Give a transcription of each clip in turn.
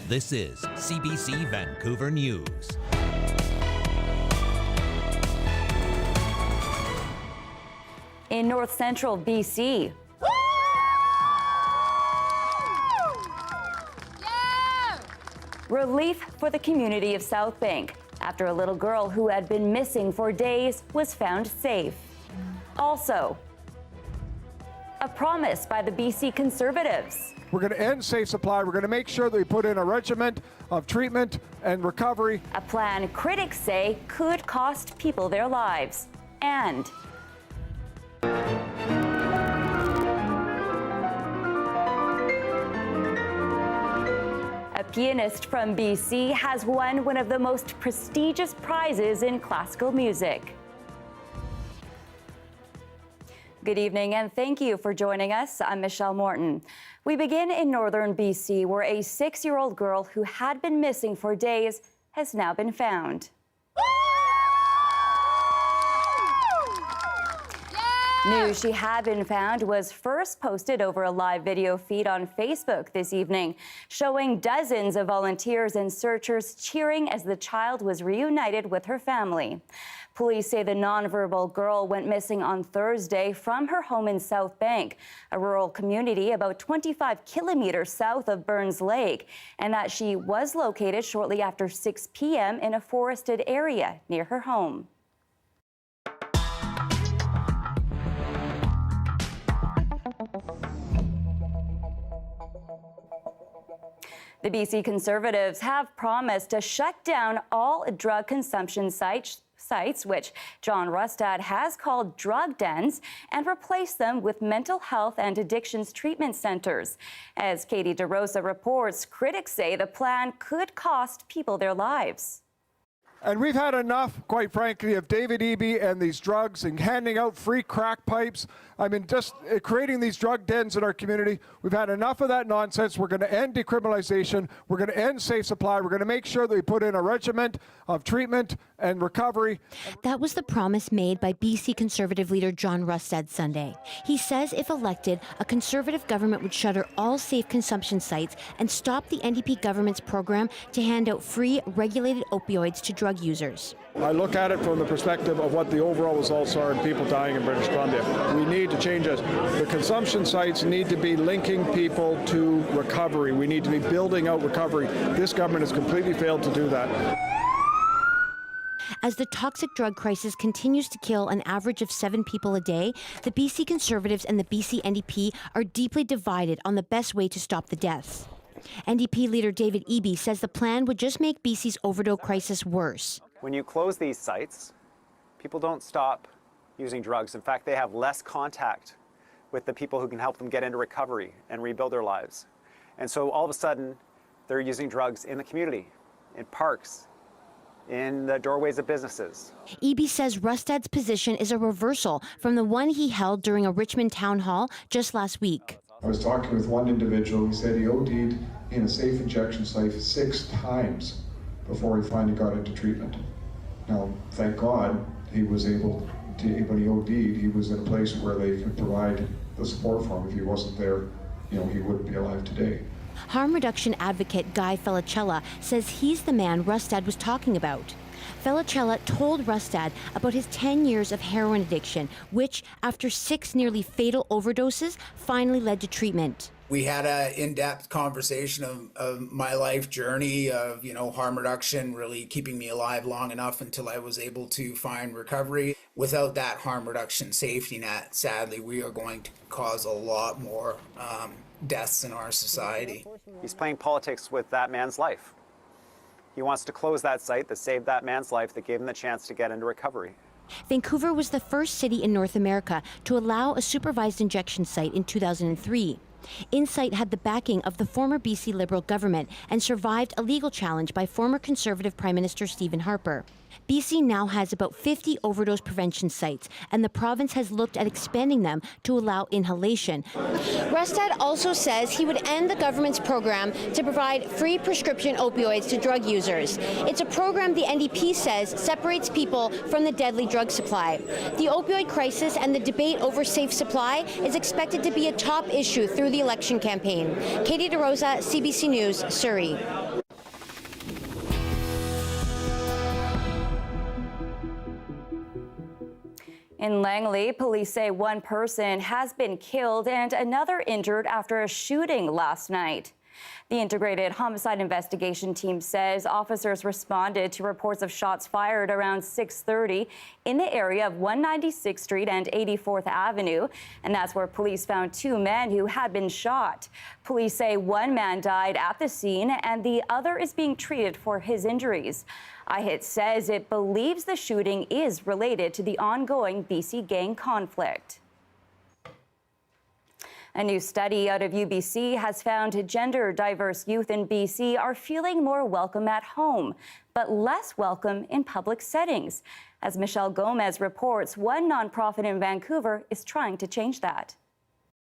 This is CBC Vancouver News. In north central BC, relief for the community of Southbank after a little girl who had been missing for days was found safe. Also, a promise by the BC Conservatives. We're going to end safe supply. We're going to make sure that we put in a regimen of treatment and recovery. A plan critics say could cost people their lives. And a pianist from BC has won one of the most prestigious prizes in classical music. Good evening and thank you for joining us. I'm Michelle Morton. We begin in northern BC, where a 6-year-old girl who had been missing for days has now been found. News she had been found was first posted over a live video feed on Facebook this evening, showing dozens of volunteers and searchers cheering as the child was reunited with her family. Police say the nonverbal girl went missing on Thursday from her home in Southbank, a rural community about 25 kilometers south of Burns Lake, and that she was located shortly after 6 p.m. in a forested area near her home. The BC Conservatives have promised to shut down all drug consumption sites, which John Rustad has called drug dens, and replace them with mental health and addictions treatment centers. As Katie DeRosa reports, critics say the plan could cost people their lives. And we've had enough, quite frankly, of David Eby and these drugs and handing out free crack pipes. I mean, just creating these drug dens in our community. We've had enough of that nonsense. We're going to end decriminalization. We're going to end safe supply. We're going to make sure that we put in a regimen of treatment and recovery. That was the promise made by BC Conservative leader John Rustad Sunday. He says if elected, a Conservative government would shutter all safe consumption sites and stop the NDP government's program to hand out free, regulated opioids to drug users. I look at it from the perspective of what the overall results are in people dying in British Columbia. We need to change this. The consumption sites need to be linking people to recovery. We need to be building out recovery. This government has completely failed to do that. As the toxic drug crisis continues to kill an average of 7 people a day, the BC Conservatives and the BC NDP are deeply divided on the best way to stop the deaths. NDP leader David Eby says the plan would just make BC's overdose crisis worse. When you close these sites, people don't stop using drugs. In fact, they have less contact with the people who can help them get into recovery and rebuild their lives. And so all of a sudden, they're using drugs in the community, in parks, in the doorways of businesses. Eby says Rustad's position is a reversal from the one he held during a Richmond town hall just last week. I was talking with one individual. He said he OD'd in a safe injection site 6 times before he finally got into treatment. Now, thank God he was able to, when he OD'd, he was in a place where they could provide the support for him. If he wasn't there, he wouldn't be alive today. Harm reduction advocate Guy Felicella says he's the man Rustad was talking about. Felicella told Rustad about his 10 years of heroin addiction, which, after 6 nearly fatal overdoses, finally led to treatment. We had an in-depth conversation of my life journey of, harm reduction, really keeping me alive long enough until I was able to find recovery. Without that harm reduction safety net, sadly, we are going to cause a lot more deaths in our society. He's playing politics with that man's life. He wants to close that site that saved that man's life, that gave him the chance to get into recovery. Vancouver was the first city in North America to allow a supervised injection site in 2003. Insight had the backing of the former BC Liberal government and survived a legal challenge by former Conservative Prime Minister Stephen Harper. BC now has about 50 overdose prevention sites, and the province has looked at expanding them to allow inhalation. Rustad also says he would end the government's program to provide free prescription opioids to drug users. It's a program the NDP says separates people from the deadly drug supply. The opioid crisis and the debate over safe supply is expected to be a top issue through the election campaign. Katie DeRosa, CBC News, Surrey. In Langley, police say one person has been killed and another injured after a shooting last night. The Integrated Homicide Investigation Team says officers responded to reports of shots fired around 6:30 in the area of 196th Street and 84th Avenue, and that's where police found two men who had been shot. Police say one man died at the scene and the other is being treated for his injuries. IHIT says it believes the shooting is related to the ongoing BC gang conflict. A new study out of UBC has found gender-diverse youth in BC are feeling more welcome at home, but less welcome in public settings. As Michelle Gomez reports, one nonprofit in Vancouver is trying to change that.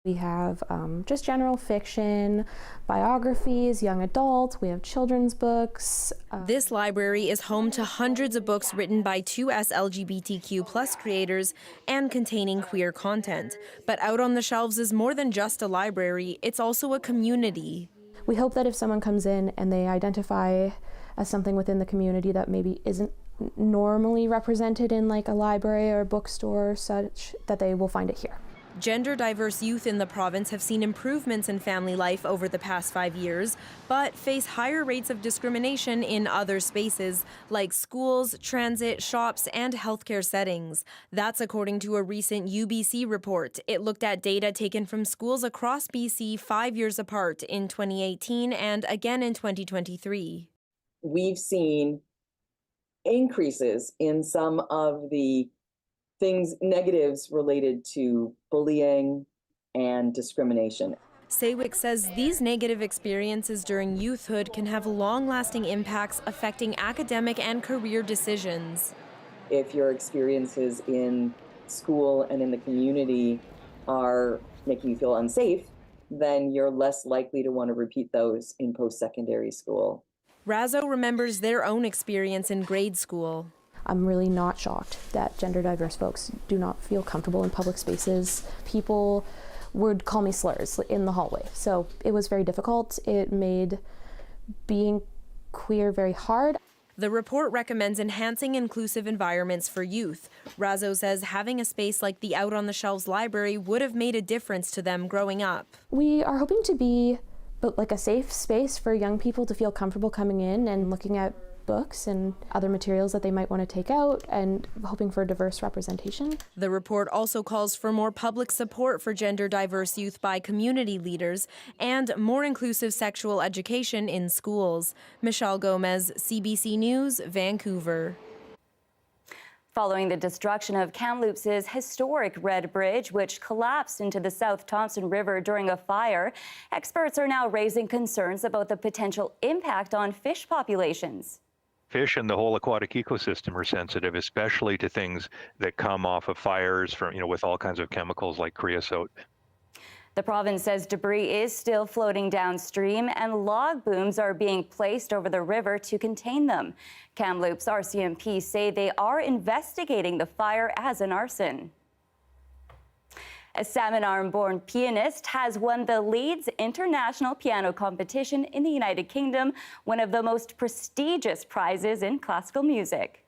We have just general fiction, biographies, young adult, we have children's books. This library is home to hundreds of books written by 2S LGBTQ+ creators and containing queer content. But out on the shelves is more than just a library, it's also a community. We hope that if someone comes in and they identify as something within the community that maybe isn't normally represented in like a library or a bookstore or such, that they will find it here. Gender-diverse youth in the province have seen improvements in family life over the past 5 years, but face higher rates of discrimination in other spaces like schools, transit, shops, and healthcare settings. That's according to a recent UBC report. It looked at data taken from schools across BC 5 years apart in 2018 and again in 2023. We've seen increases in some of the negatives related to bullying and discrimination. Saywick says these negative experiences during youthhood can have long-lasting impacts affecting academic and career decisions. If your experiences in school and in the community are making you feel unsafe, then you're less likely to want to repeat those in post-secondary school. Razzo remembers their own experience in grade school. I'm really not shocked that gender diverse folks do not feel comfortable in public spaces. People would call me slurs in the hallway. So it was very difficult. It made being queer very hard. The report recommends enhancing inclusive environments for youth. Razzo says having a space like the Out on the Shelves library would have made a difference to them growing up. We are hoping to be like a safe space for young people to feel comfortable coming in and looking at books and other materials that they might want to take out, and hoping for diverse representation. The report also calls for more public support for gender diverse youth by community leaders and more inclusive sexual education in schools. Michelle Gomez, CBC News, Vancouver. Following the destruction of Kamloops' historic Red Bridge, which collapsed into the South Thompson River during a fire, experts are now raising concerns about the potential impact on fish populations. Fish and the whole aquatic ecosystem are sensitive, especially to things that come off of fires from, with all kinds of chemicals like creosote. The province says debris is still floating downstream and log booms are being placed over the river to contain them. Kamloops RCMP say they are investigating the fire as an arson. A Salmon Arm-born pianist has won the Leeds International Piano Competition in the United Kingdom, one of the most prestigious prizes in classical music.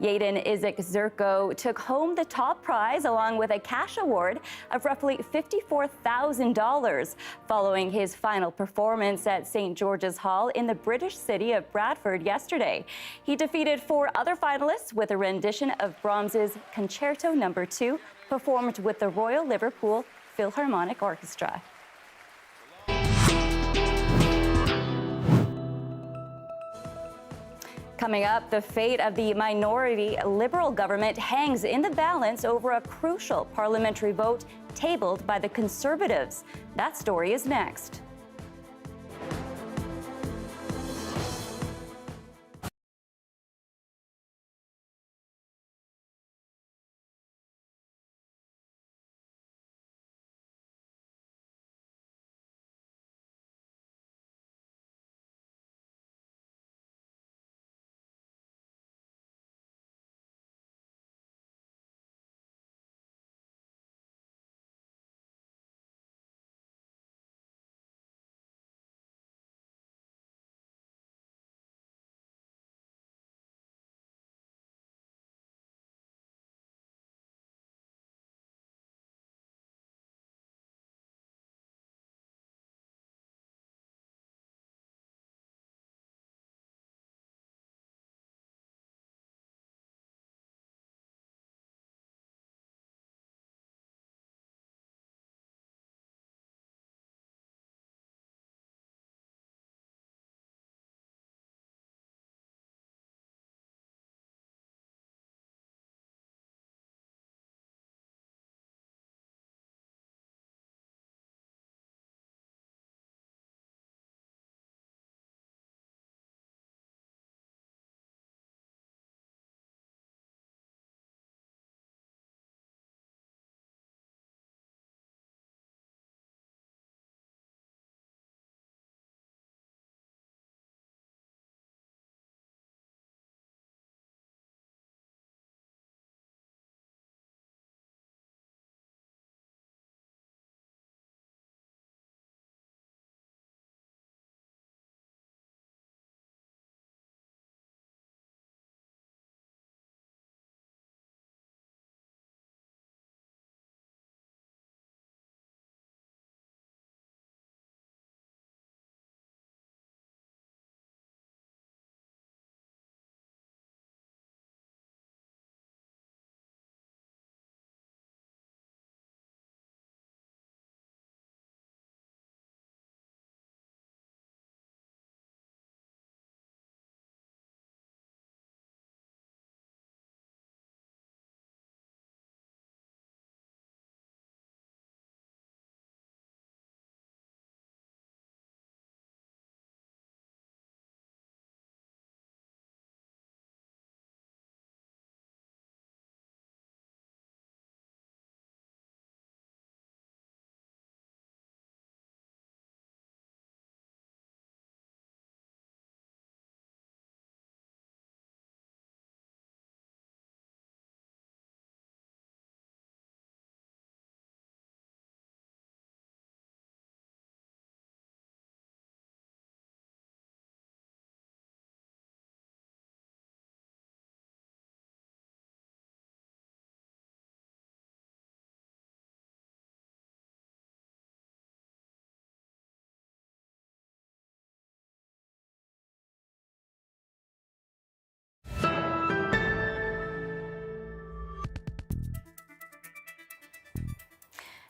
Yaden Isaac Zerko took home the top prize along with a cash award of roughly $54,000 following his final performance at St. George's Hall in the British city of Bradford yesterday. He defeated 4 other finalists with a rendition of Brahms's Concerto No. 2, performed with the Royal Liverpool Philharmonic Orchestra. Coming up, the fate of the minority Liberal government hangs in the balance over a crucial parliamentary vote tabled by the Conservatives. That story is next.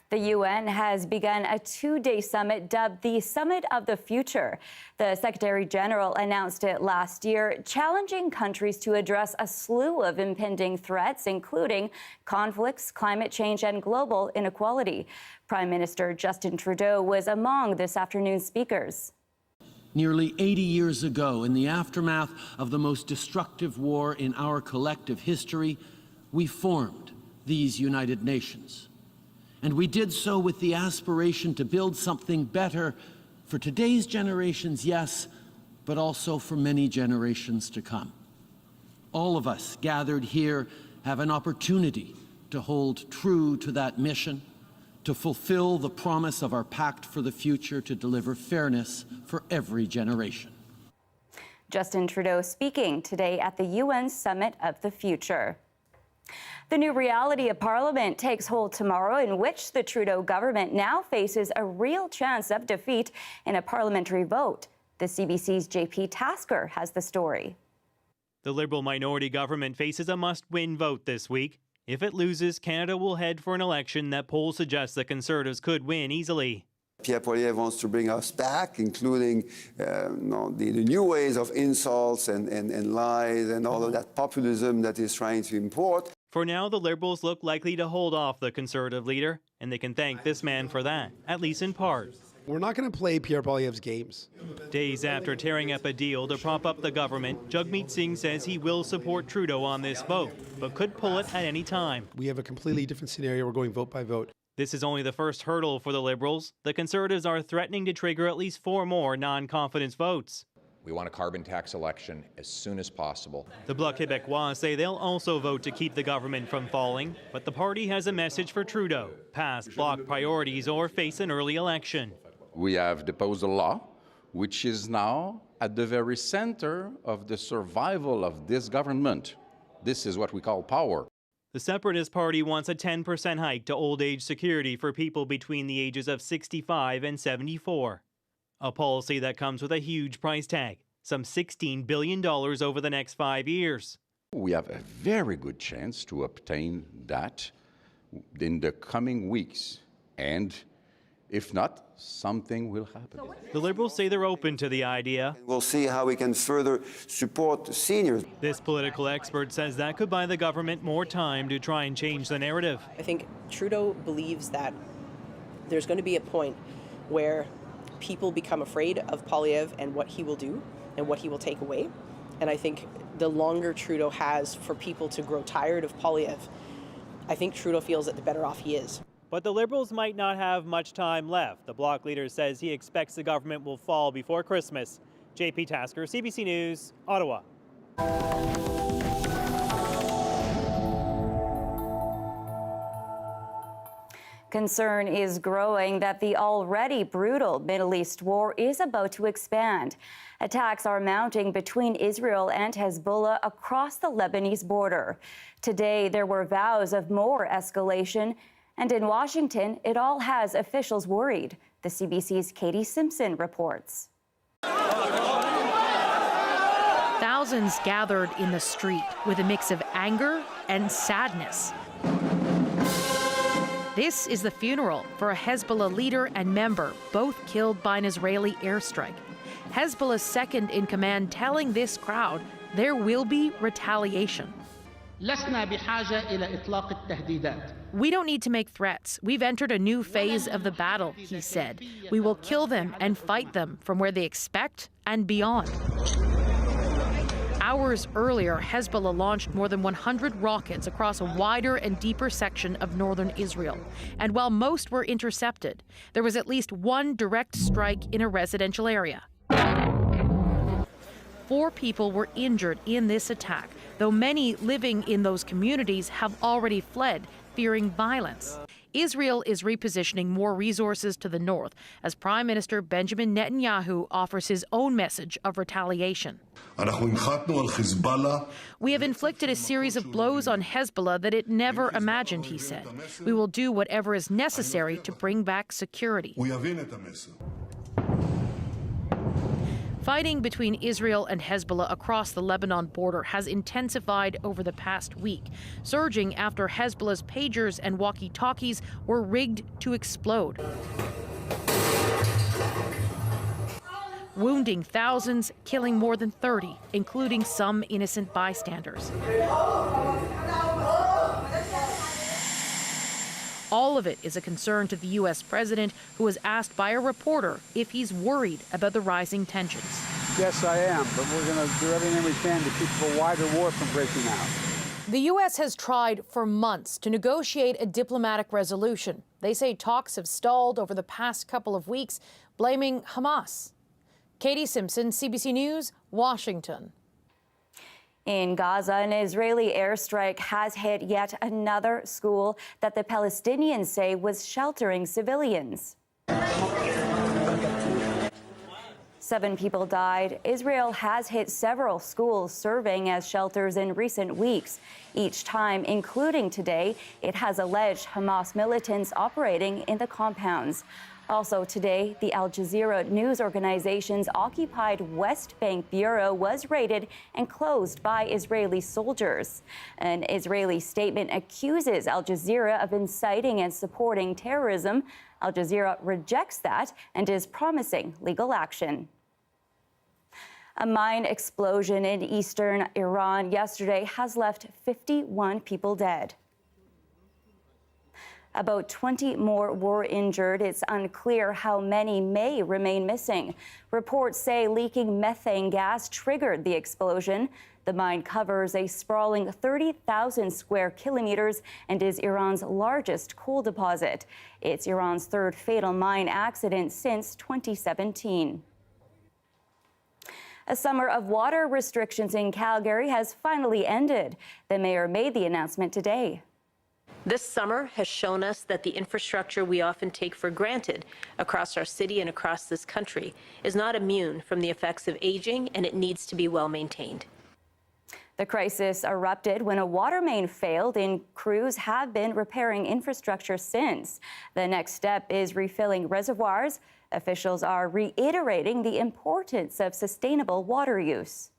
The UN has begun a two-day summit dubbed the Summit of the Future. The Secretary General announced it last year, challenging countries to address a slew of impending threats, including conflicts, climate change, and global inequality. Prime Minister Justin Trudeau was among this afternoon's speakers. Nearly 80 years ago, in the aftermath of the most destructive war in our collective history, we formed these United Nations. And we did so with the aspiration to build something better for today's generations, yes, but also for many generations to come. All of us gathered here have an opportunity to hold true to that mission, to fulfill the promise of our Pact for the Future to deliver fairness for every generation. Justin Trudeau speaking today at the UN Summit of the Future. The new reality of Parliament takes hold tomorrow, in which the Trudeau government now faces a real chance of defeat in a parliamentary vote. The CBC's JP Tasker has the story. The Liberal minority government faces a must-win vote this week. If it loses, Canada will head for an election that polls suggest the Conservatives could win easily. Pierre Poilievre wants to bring us back, including the new ways of insults and lies and all of that populism that he's trying to import. For now, the Liberals look likely to hold off the Conservative leader, and they can thank this man for that, at least in part. We're not going to play Pierre Poilievre's games. Days after tearing up a deal to prop up the government, Jagmeet Singh says he will support Trudeau on this vote, but could pull it at any time. We have a completely different scenario. We're going vote by vote. This is only the first hurdle for the Liberals. The Conservatives are threatening to trigger at least 4 more non-confidence votes. We want a carbon tax election as soon as possible. The Bloc Québécois say they'll also vote to keep the government from falling, but the party has a message for Trudeau: pass Bloc priorities or face an early election. We have deposed a law which is now at the very center of the survival of this government. This is what we call power. The Separatist Party wants a 10% hike to old age security for people between the ages of 65 and 74. A policy that comes with a huge price tag, some $16 billion over the next 5 years. We have a very good chance to obtain that in the coming weeks. And if not, something will happen. The Liberals say they're open to the idea. We'll see how we can further support seniors. This political expert says that could buy the government more time to try and change the narrative. I think Trudeau believes that there's going to be a point where people become afraid of Poilievre and what he will do and what he will take away. And I think the longer Trudeau has for people to grow tired of Poilievre, I think Trudeau feels that the better off he is. But the Liberals might not have much time left. The Bloc leader says he expects the government will fall before Christmas. JP Tasker, CBC News, Ottawa. Concern is growing that the already brutal Middle East war is about to expand. Attacks are mounting between Israel and Hezbollah across the Lebanese border. Today, there were vows of more escalation, and in Washington, it all has officials worried. The CBC's Katie Simpson reports. Thousands gathered in the street with a mix of anger and sadness. This is the funeral for a Hezbollah leader and member, both killed by an Israeli airstrike. Hezbollah's second in command telling this crowd there will be retaliation. We don't need to make threats. We've entered a new phase of the battle, he said. We will kill them and fight them from where they expect and beyond. Hours earlier, Hezbollah launched more than 100 rockets across a wider and deeper section of northern Israel. And while most were intercepted, there was at least one direct strike in a residential area. 4 people were injured in this attack, though many living in those communities have already fled, fearing violence. Israel is repositioning more resources to the north as Prime Minister Benjamin Netanyahu offers his own message of retaliation. We have inflicted a series of blows on Hezbollah that it never imagined, he said. We will do whatever is necessary to bring back security. Fighting between Israel and Hezbollah across the Lebanon border has intensified over the past week, surging after Hezbollah's pagers and walkie-talkies were rigged to explode, wounding thousands, killing more than 30, including some innocent bystanders. All of it is a concern to the U.S. president, who was asked by a reporter if he's worried about the rising tensions. Yes, I am, but we're going to do everything we can to keep a wider war from breaking out. The U.S. has tried for months to negotiate a diplomatic resolution. They say talks have stalled over the past couple of weeks, blaming Hamas. Katie Simpson, CBC News, Washington. In Gaza, an Israeli airstrike has hit yet another school that the Palestinians say was sheltering civilians. 7 people died. Israel has hit several schools serving as shelters in recent weeks. Each time, including today, it has alleged Hamas militants operating in the compounds. Also today, the Al Jazeera news organization's occupied West Bank bureau was raided and closed by Israeli soldiers. An Israeli statement accuses Al Jazeera of inciting and supporting terrorism. Al Jazeera rejects that and is promising legal action. A mine explosion in eastern Iran yesterday has left 51 people dead. About 20 more were injured. It's unclear how many may remain missing. Reports say leaking methane gas triggered the explosion. The mine covers a sprawling 30,000 square kilometers and is Iran's largest coal deposit. It's Iran's third fatal mine accident since 2017. A summer of water restrictions in Calgary has finally ended. The mayor made the announcement today. This summer has shown us that the infrastructure we often take for granted across our city and across this country is not immune from the effects of aging, and it needs to be well maintained. The crisis erupted when a water main failed, and crews have been repairing infrastructure since. The next step is refilling reservoirs. Officials are reiterating the importance of sustainable water use.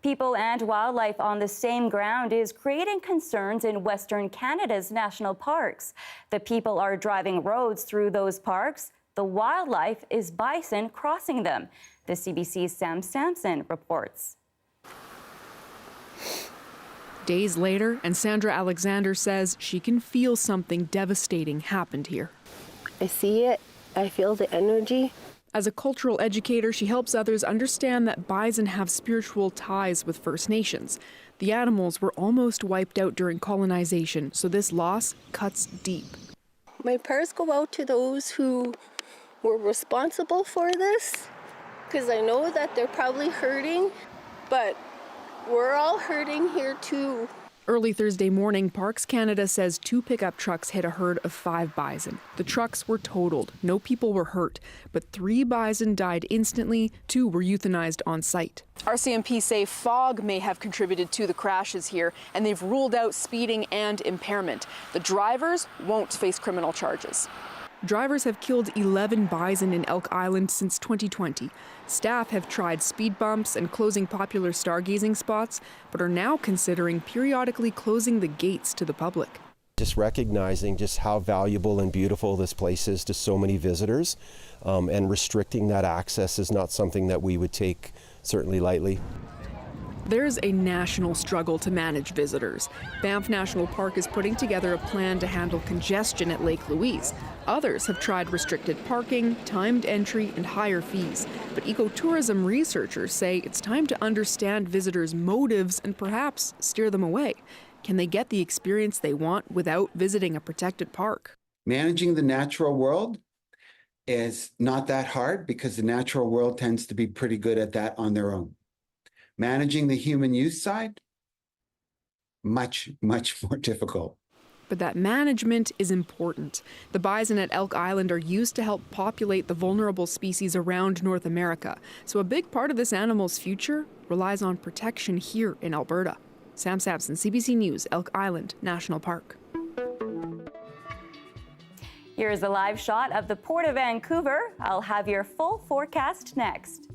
People and wildlife on the same ground is creating concerns in Western Canada's national parks. The people are driving roads through those parks. The wildlife is bison crossing them. The CBC's Sam Sampson reports. Days later, and Sandra Alexander says she can feel something devastating happened here. I see it. I feel the energy. As a cultural educator, she helps others understand that bison have spiritual ties with First Nations. The animals were almost wiped out during colonization, so this loss cuts deep. My prayers go out to those who were responsible for this, because I know that they're probably hurting, but we're all hurting here too. Early Thursday morning, Parks Canada says 2 pickup trucks hit a herd of 5 bison. The trucks were totaled. No people were hurt, but 3 bison died instantly. 2 were euthanized on site. RCMP say fog may have contributed to the crashes here, and they've ruled out speeding and impairment. The drivers won't face criminal charges. Drivers have killed 11 bison in Elk Island since 2020. Staff have tried speed bumps and closing popular stargazing spots, but are now considering periodically closing the gates to the public. Just recognizing just how valuable and beautiful this place is to so many visitors, and restricting that access is not something that we would take certainly lightly. There's a national struggle to manage visitors. Banff National Park is putting together a plan to handle congestion at Lake Louise. Others have tried restricted parking, timed entry, and higher fees. But ecotourism researchers say it's time to understand visitors' motives and perhaps steer them away. Can they get the experience they want without visiting a protected park? Managing the natural world is not that hard because the natural world tends to be pretty good at that on their own. Managing the human use side, much, much more difficult. But that management is important. The bison at Elk Island are used to help populate the vulnerable species around North America. So a big part of this animal's future relies on protection here in Alberta. Sam Sampson, CBC News, Elk Island National Park. Here's a live shot of the Port of Vancouver. I'll have your full forecast next.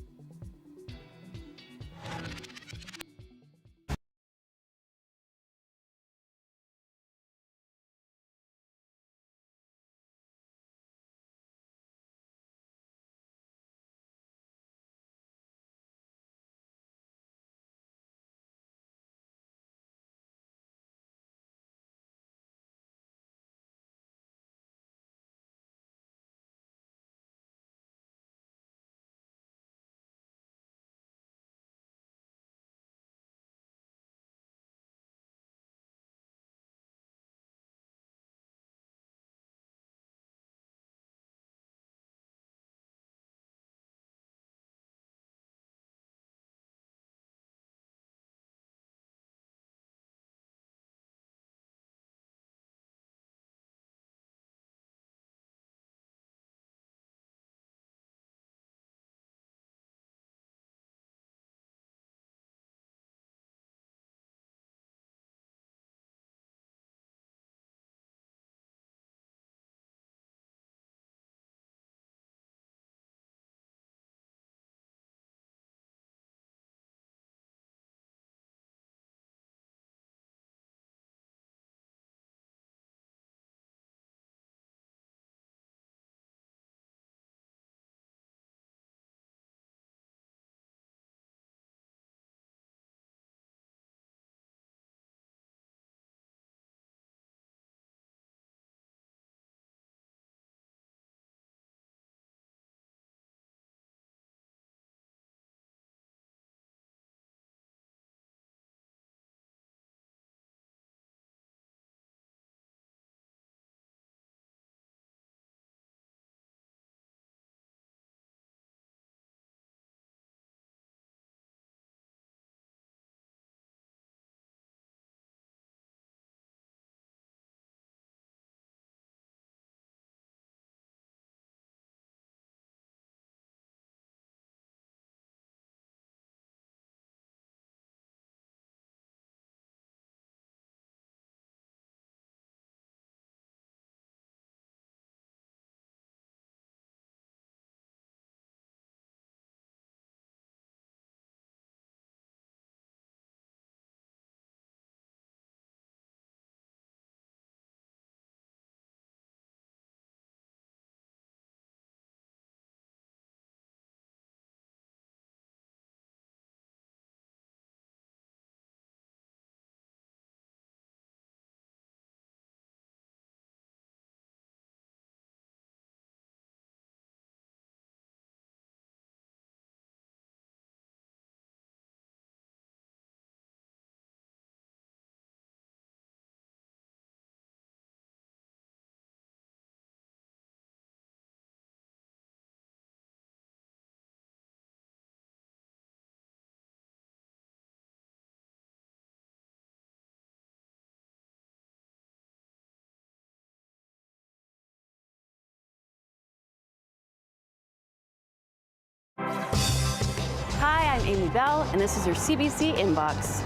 Hi, I'm Amy Bell, and this is your CBC Inbox.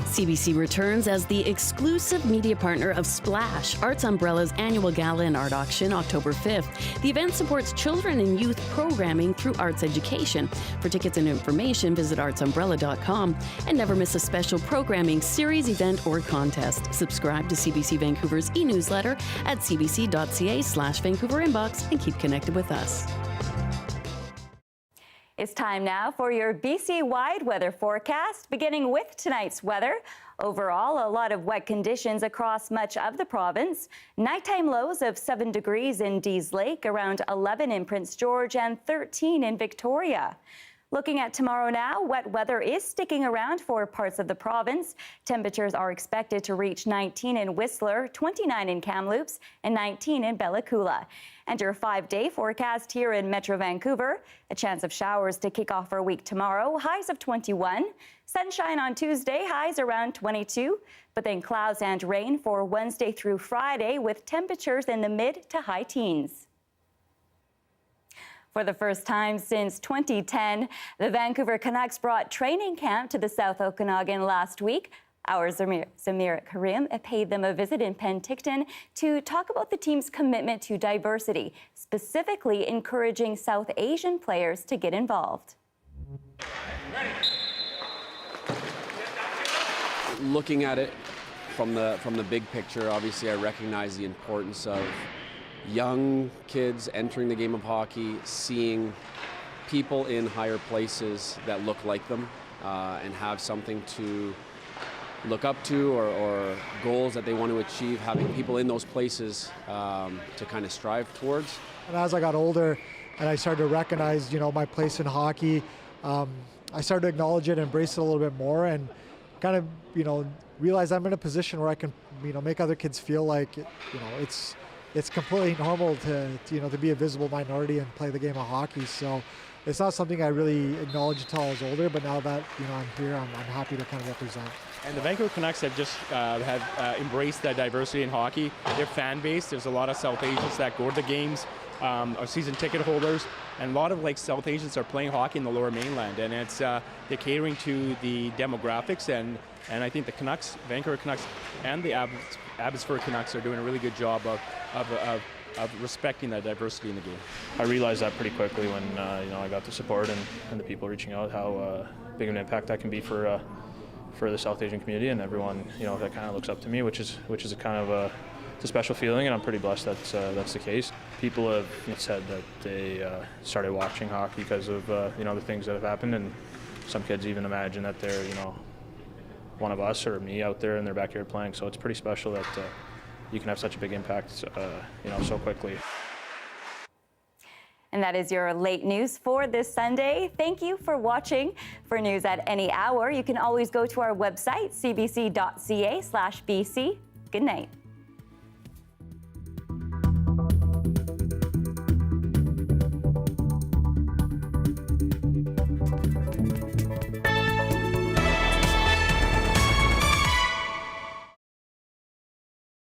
CBC returns as the exclusive media partner of Splash, Arts Umbrella's annual gala and art auction, October 5th. The event supports children and youth programming through arts education. For tickets and information, visit artsumbrella.com and never miss a special programming series, event, or contest. Subscribe to CBC Vancouver's e-newsletter at cbc.ca/Vancouver Inbox and keep connected with us. It's time now for your BC-wide weather forecast, beginning with tonight's weather. Overall, a lot of wet conditions across much of the province. Nighttime lows of 7 degrees in Dease Lake, around 11 in Prince George, and 13 in Victoria. Looking at tomorrow now, wet weather is sticking around for parts of the province. Temperatures are expected to reach 19 in Whistler, 29 in Kamloops, and 19 in Bella Coola. And your 5-day forecast here in Metro Vancouver. A chance of showers to kick off our week tomorrow, highs of 21. Sunshine on Tuesday, highs around 22. But then clouds and rain for Wednesday through Friday with temperatures in the mid to high teens. For the first time since 2010, the Vancouver Canucks brought training camp to the South Okanagan last week. Our Zamir Karim paid them a visit in Penticton to talk about the team's commitment to diversity, specifically encouraging South Asian players to get involved. Looking at it from the big picture, obviously I recognize the importance of young kids entering the game of hockey, seeing people in higher places that look like them and have something to look up to or goals that they want to achieve, having people in those places to kind of strive towards. And as I got older and I started to recognize, my place in hockey, I started to acknowledge it, embrace it a little bit more, and kind of, realize I'm in a position where I can, make other kids feel like, it's completely normal to be a visible minority and play the game of hockey. So it's not something I really acknowledged until I was older, but now that I'm here, I'm happy to kind of represent. And the Vancouver Canucks have just embraced that diversity in hockey. Their fan base, there's a lot of South Asians that go to the games, are season ticket holders, and a lot of South Asians are playing hockey in the Lower Mainland, and it's they're catering to the demographics, and I think the Canucks, Vancouver Canucks, and the Abbotsford Canucks are doing a really good job of respecting that diversity in the game. I realized that pretty quickly when I got the support and the people reaching out, how big of an impact that can be for the South Asian community and everyone that kind of looks up to me, which is a kind of it's a special feeling, and I'm pretty blessed that's the case. People have said that they started watching hockey because of the things that have happened, and some kids even imagine that they're one of us or me out there in their backyard playing. So it's pretty special that you can have such a big impact so quickly. And that is your late news for this Sunday. Thank you for watching. For news at any hour, you can always go to our website, cbc.ca/BC. Good night.